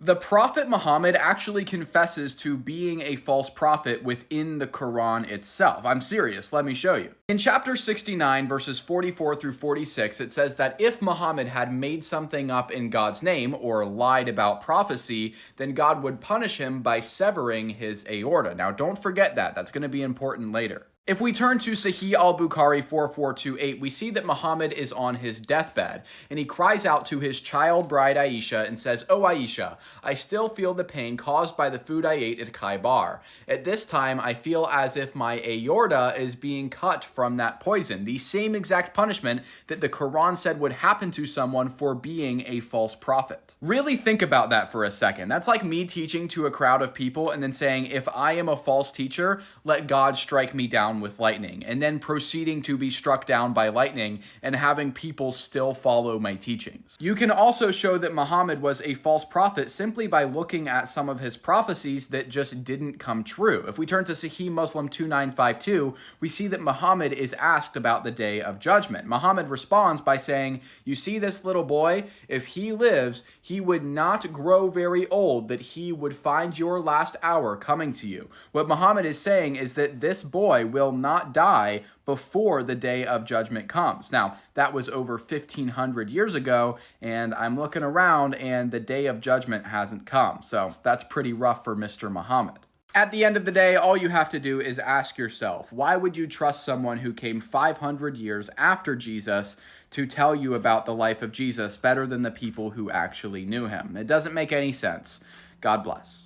The Prophet Muhammad actually confesses to being a false prophet within the Quran itself. I'm serious, let me show you. In chapter 69, verses 44 through 46, it says that if Muhammad had made something up in God's name or lied about prophecy, then God would punish him by severing his aorta. Now, don't forget that. That's going to be important later. If we turn to Sahih al-Bukhari 4428, we see that Muhammad is on his deathbed, and he cries out to his child bride Aisha and says, "Oh Aisha, I still feel the pain caused by the food I ate at Khaybar. At this time, I feel as if my aorta is being cut from that poison," the same exact punishment that the Quran said would happen to someone for being a false prophet. Really think about that for a second. That's like me teaching to a crowd of people and then saying, if I am a false teacher, let God strike me down with lightning, and then proceeding to be struck down by lightning and having people still follow my teachings. You can also show that Muhammad was a false prophet simply by looking at some of his prophecies that just didn't come true. If we turn to Sahih Muslim 2952, we see that Muhammad is asked about the day of judgment. Muhammad responds by saying, "You see this little boy? If he lives, he would not grow very old, that he would find your last hour coming to you." What Muhammad is saying is that this boy will not die before the day of judgment comes. Now, that was over 1500 years ago, and I'm looking around and the day of judgment hasn't come. So that's pretty rough for Mr. Muhammad. At the end of the day, all you have to do is ask yourself, why would you trust someone who came 500 years after Jesus to tell you about the life of Jesus better than the people who actually knew him? It doesn't make any sense. God bless.